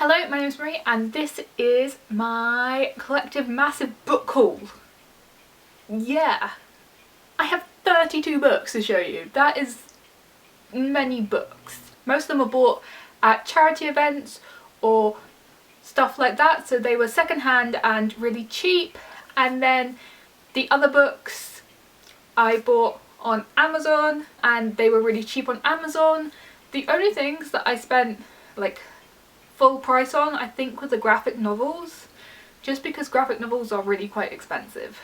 Hello, my name is Marie and this is my collective massive book haul. Yeah, I have 32 books to show you. That is many books. Most of them were bought at charity events or stuff like that, so they were secondhand and really cheap, and then the other books I bought on Amazon and they were really cheap on Amazon. The only things that I spent like full price on, I think, were the graphic novels, just because graphic novels are really quite expensive.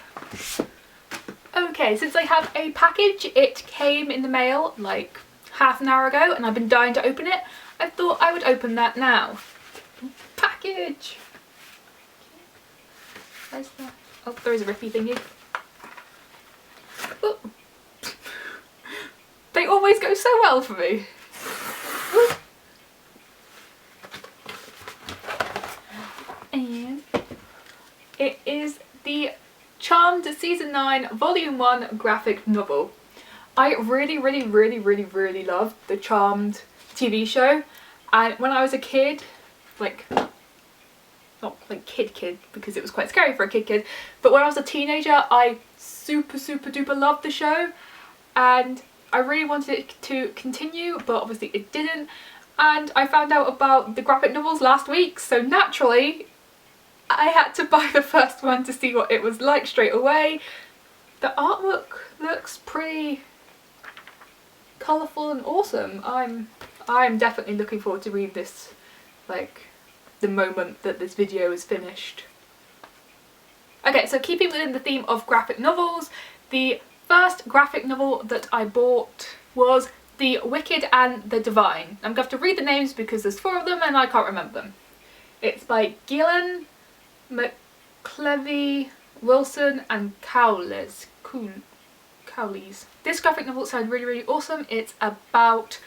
Okay, since I have a package, it came in the mail like half an hour ago and I've been dying to open it. I thought I would open that now. Package! Where's that? Oh, there is a rippy thingy. Oh. They always go so well for me. And it is the Charmed Season 9 Volume 1 graphic novel. I really loved the Charmed TV show, and when I was a kid, like, not like kid because it was quite scary for a kid, but when I was a teenager I super duper loved the show and I really wanted it to continue, but obviously it didn't, and I found out about the graphic novels last week, so naturally I had to buy the first one to see what it was like straight away. The artwork looks pretty colourful and awesome. I'm definitely looking forward to read this, like, the moment that this video is finished. Okay, so keeping within the theme of graphic novels, the first graphic novel that I bought was The Wicked and the Divine. I'm going to have to read the names because there's 4 of them and I can't remember them. It's by Gillian McClevey, Wilson and Cowles. This graphic novel sounds really awesome. It's about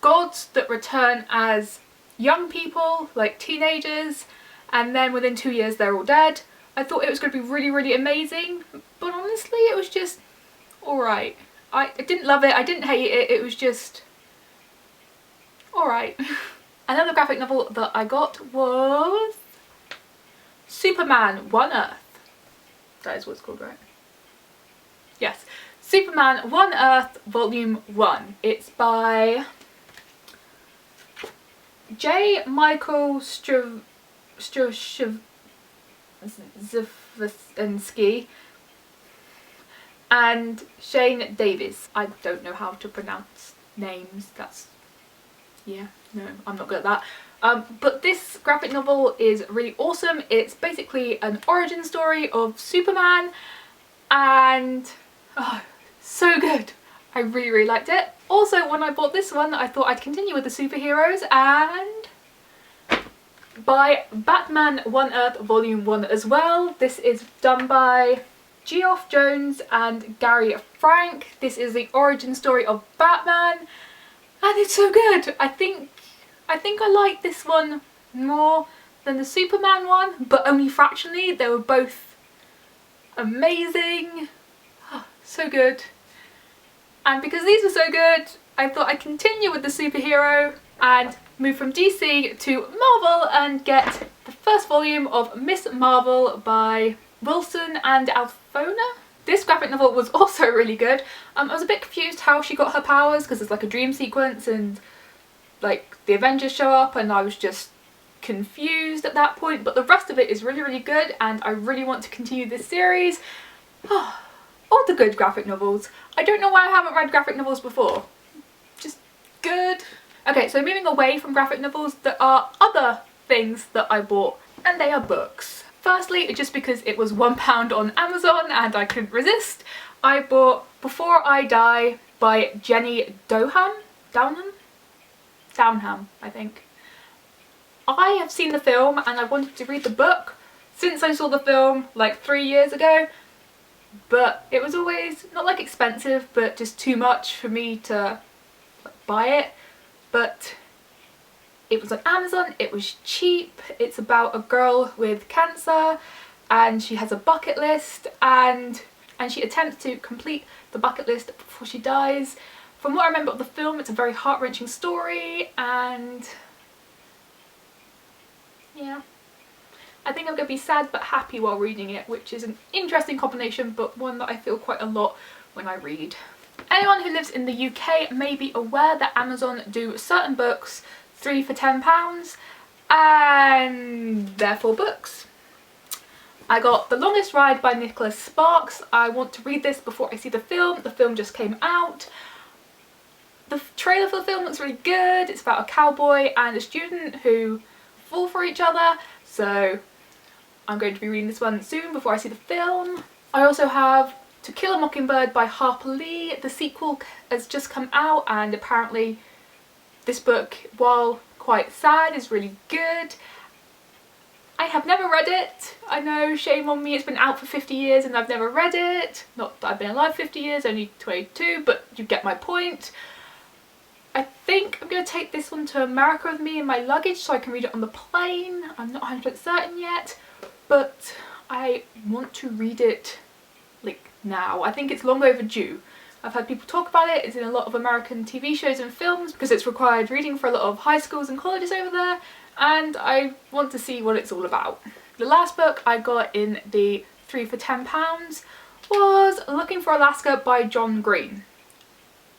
gods that return as young people, like teenagers, and then within 2 years they're all dead. I thought it was going to be really amazing, but honestly it was just alright. I didn't love it, I didn't hate it, it was just alright. Another graphic novel that I got was Superman One Earth. That is what it's called, right? Yes. Superman One Earth Volume 1. It's by J. Michael Straczynski and Shane Davis. I don't know how to pronounce names. Yeah, no, I'm not good at that. But this graphic novel is really awesome. It's basically an origin story of Superman and oh, so good. I really liked it. Also, when I bought this one, I thought I'd continue with the superheroes and buy Batman One Earth Volume 1 as well. This is done by Geoff Jones and Gary Frank. This is the origin story of Batman and it's so good. I think I like this one more than the Superman one, but only fractionally. They were both amazing. Oh, so good. And because these were so good, I thought I'd continue with the superhero and move from DC to Marvel and get the first volume of Miss Marvel by Wilson and Alfona. This graphic novel was also really good. I was a bit confused how she got her powers because it's like a dream sequence and like the Avengers show up and I was just confused at that point, but the rest of it is really good and I really want to continue this series. All the good graphic novels. I don't know why I haven't read graphic novels before. Just good. Okay, so moving away from graphic novels, there are other things that I bought and they are books. Firstly, just because it was £1 on Amazon and I couldn't resist, I bought Before I Die by Jenny Downham, I think. I have seen the film and I wanted to read the book since I saw the film like 3 years ago, but it was always not like expensive but just too much for me to buy it. But it was on Amazon, it was cheap. It's about a girl with cancer and she has a bucket list and she attempts to complete the bucket list before she dies. From what I remember of the film, it's a very heart-wrenching story and I think I'm going to be sad but happy while reading it, which is an interesting combination, but one that I feel quite a lot when I read. Anyone who lives in the UK may be aware that Amazon do certain books 3 for £10, and they're 4 books. I got The Longest Ride by Nicholas Sparks. I want to read this before I see the film. The film just came out. The trailer for the film looks really good. It's about a cowboy and a student who fall for each other, so I'm going to be reading this one soon before I see the film. I also have To Kill a Mockingbird by Harper Lee. The sequel has just come out, and apparently this book, while quite sad, is really good. I have never read it. I know, shame on me, it's been out for 50 years and I've never read it. Not that I've been alive 50 years, only 22, but you get my point. I think I'm going to take this one to America with me in my luggage so I can read it on the plane. I'm not 100% certain yet, but I want to read it like now. I think it's long overdue. I've had people talk about it. It's in a lot of American TV shows and films because it's required reading for a lot of high schools and colleges over there, and I want to see what it's all about. The last book I got in the 3 for £10 was Looking for Alaska by John Green.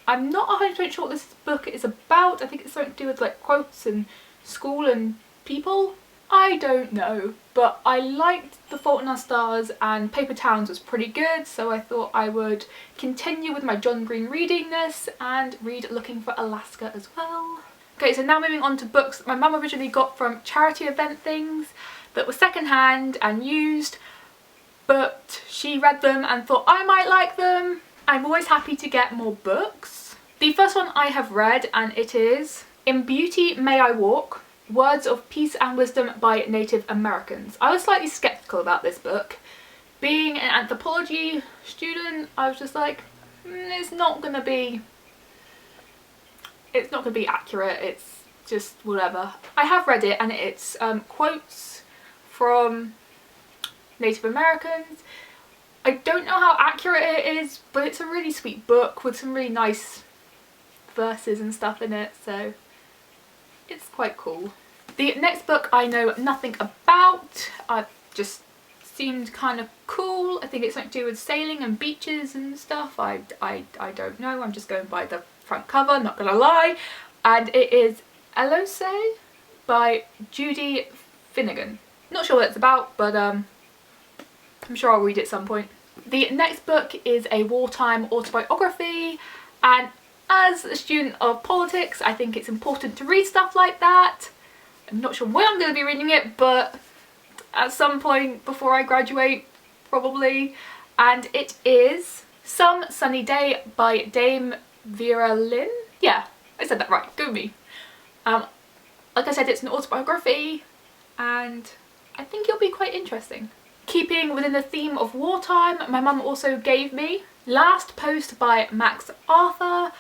I'm not 100% sure what this book is about. I think it's something to do with like quotes and school and people. I don't know, but I liked The Fault in Our Stars and Paper Towns was pretty good, so I thought I would continue with my John Green reading this and read Looking for Alaska as well. Okay, so now moving on to books that my mum originally got from charity event things that were secondhand and used, but she read them and thought I might like them. I'm always happy to get more books. The first one I have read, and it is In Beauty May I Walk, Words of Peace and Wisdom by Native Americans. I was slightly skeptical about this book. Being an anthropology student, I was just like, it's not gonna be accurate, it's just whatever. I have read it, and it's quotes from Native Americans. I don't know how accurate it is, but it's a really sweet book with some really nice verses and stuff in it, so it's quite cool. The next book I know nothing about. It just seemed kind of cool. I think it's something to do with sailing and beaches and stuff. I don't know. I'm just going by the front cover, not gonna lie. And it is Elose by Judy Finnegan. Not sure what it's about, but I'm sure I'll read it at some point. The next book is a wartime autobiography, and as a student of politics, I think it's important to read stuff like that. I'm not sure when I'm going to be reading it, but at some point before I graduate, probably. And it is Some Sunny Day by Dame Vera Lynn. Yeah, I said that right, go me. Like I said, it's an autobiography, and I think it'll be quite interesting. Keeping within the theme of wartime, my mum also gave me Last Post by Max Arthur.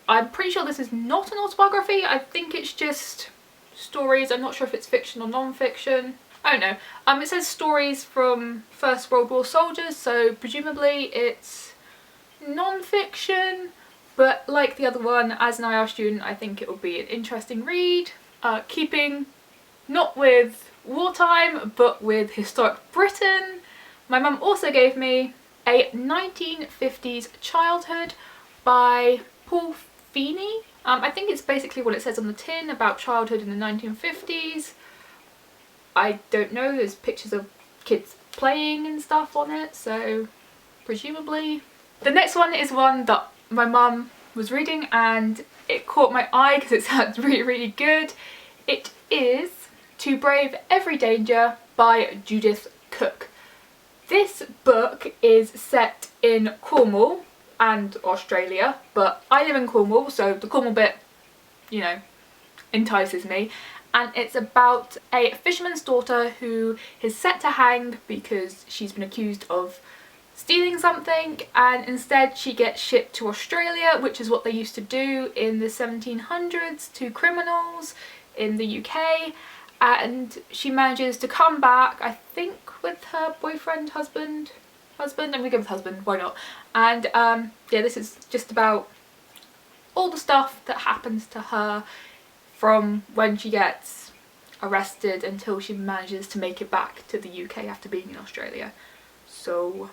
I'm pretty sure this is not an autobiography. I think it's just stories. I'm not sure if it's fiction or non-fiction. I don't know. It says stories from First World War soldiers, so presumably it's non-fiction. But like the other one, as an IR student, I think it will be an interesting read. Keeping not with wartime, but with historic Britain, my mum also gave me a 1950s childhood by Paul Feeney. I think it's basically what it says on the tin about childhood in the 1950s. I don't know, there's pictures of kids playing and stuff on it, so presumably. The next one is one that my mum was reading and it caught my eye because it sounds really, really good. It is To Brave Every Danger by Judith Cook. This book is set in Cornwall and Australia, but I live in Cornwall, so the Cornwall bit, you know, entices me. And it's about a fisherman's daughter who is set to hang because she's been accused of stealing something, and instead she gets shipped to Australia, which is what they used to do in the 1700s to criminals in the UK. And she manages to come back, I think with her boyfriend, husband, I'm gonna go with husband, why not? And yeah, this is just about all the stuff that happens to her from when she gets arrested until she manages to make it back to the UK after being in Australia. So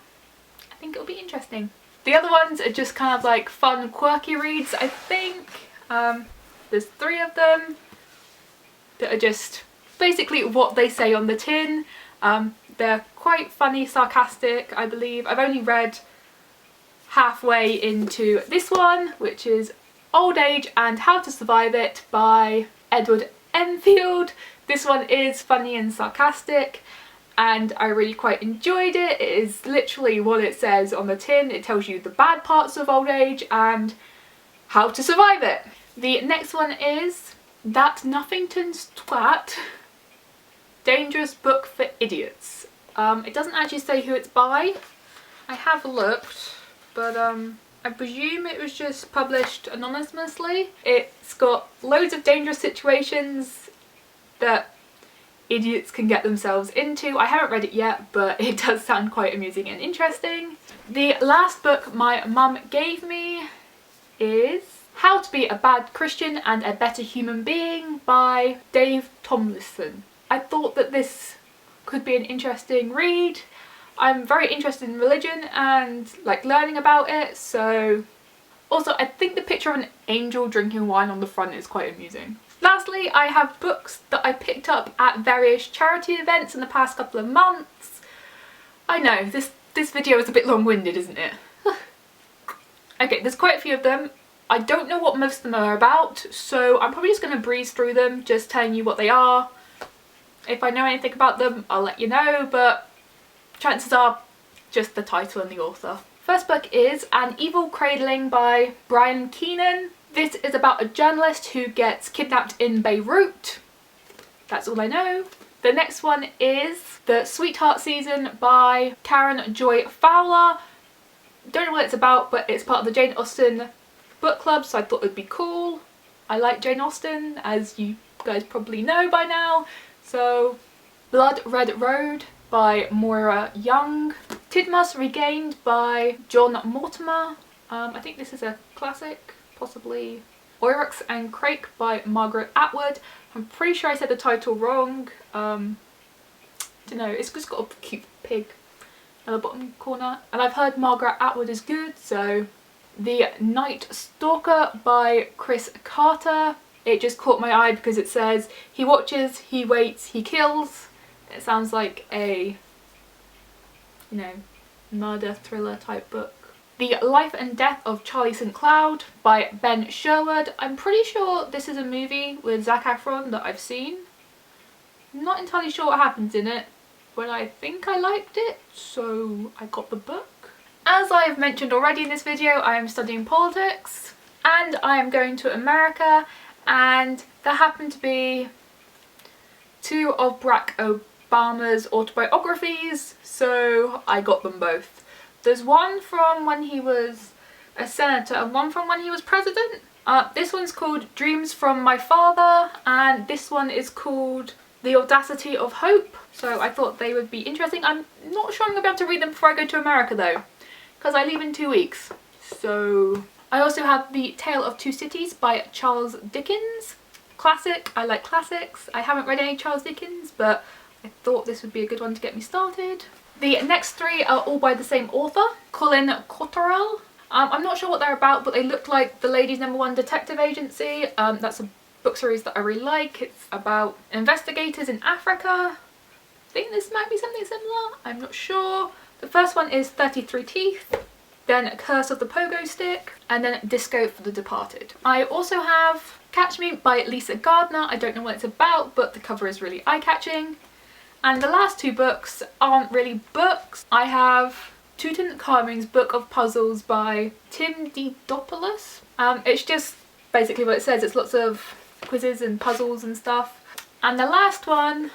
I think it'll be interesting. The other ones are just kind of like fun, quirky reads, I think. There's 3 of them that are just basically what they say on the tin. They're quite funny, sarcastic, I believe. I've only read halfway into this one, which is Old Age and How to Survive It by Edward Enfield. This one is funny and sarcastic, and I really quite enjoyed it. It is literally what it says on the tin. It tells you the bad parts of old age and how to survive it. The next one is That Nuffington's Twat, Dangerous Book for Idiots. It doesn't actually say who it's by. I have looked, but I presume it was just published anonymously. It's got loads of dangerous situations that idiots can get themselves into. I haven't read it yet, but it does sound quite amusing and interesting. The last book my mum gave me is How to Be a Bad Christian and a Better Human Being by Dave Tomlinson. I thought that this could be an interesting read. I'm very interested in religion and like learning about it, so also I think the picture of an angel drinking wine on the front is quite amusing. Lastly, I have books that I picked up at various charity events in the past couple of months. I know, this video is a bit long-winded, isn't it? Okay, there's quite a few of them. I don't know what most of them are about, so I'm probably just going to breeze through them, just telling you what they are. If I know anything about them, I'll let you know, but chances are just the title and the author. First book is An Evil Cradling by Brian Keenan. This is about a journalist who gets kidnapped in Beirut. That's all I know. The next one is The Sweetheart Season by Karen Joy Fowler. Don't know what it's about, but it's part of the Jane Austen book club, so I thought it would be cool. I like Jane Austen, as you guys probably know by now. So, Blood Red Road by Moira Young. Tidmouth Regained by John Mortimer. I think this is a classic, possibly. Oryx and Crake by Margaret Atwood. I'm pretty sure I said the title wrong. Don't know, it's just got a cute pig at the bottom corner. And I've heard Margaret Atwood is good, so. The Night Stalker by Chris Carter. It just caught my eye because it says he watches, he waits, he kills. It sounds like a, you know, murder thriller type book. The Life and Death of Charlie St. Cloud by Ben Sherwood. I'm pretty sure this is a movie with Zac Efron that I've seen. I'm not entirely sure what happens in it, but I think I liked it, so I got the book. As I have mentioned already in this video, I am studying politics and I am going to America, and there happen to be 2 of Barack Obama's autobiographies, so I got them both. There's one from when he was a senator and one from when he was president. This one's called Dreams from My Father, and this one is called The Audacity of Hope, so I thought they would be interesting. I'm not sure I'm going to be able to read them before I go to America though, because I leave in 2 weeks. So I also have The Tale of Two Cities by Charles Dickens. Classic, I like classics. I haven't read any Charles Dickens, but I thought this would be a good one to get me started. The next 3 are all by the same author, Colin Cotterell. I'm not sure what they're about, but they look like the Ladies' #1 Detective Agency. That's a book series that I really like. It's about investigators in Africa. I think this might be something similar, I'm not sure. The first one is 33 Teeth, then Curse of the Pogo Stick, and then Disco for the Departed. I also have Catch Me by Lisa Gardner. I don't know what it's about, but the cover is really eye-catching. And the last 2 books aren't really books. I have Tutankhamun's Book of Puzzles by Tim Dedopoulos. It's just basically what it says. It's lots of quizzes and puzzles and stuff. And the last one,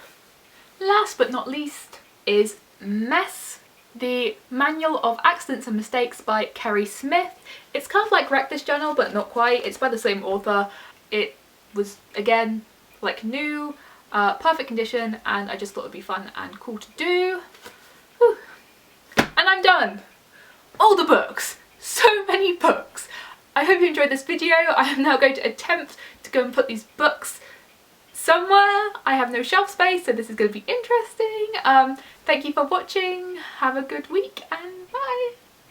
last but not least, is Mess, The Manual of Accidents and Mistakes by Kerry Smith. It's kind of like Wreck This Journal, but not quite. It's by the same author. It was, again, like new, perfect condition, and I just thought it'd be fun and cool to do. Whew. And I'm done! All the books! So many books! I hope you enjoyed this video. I am now going to attempt to go and put these books somewhere. I have no shelf space, so this is going to be interesting. Thank you for watching. Have a good week and bye.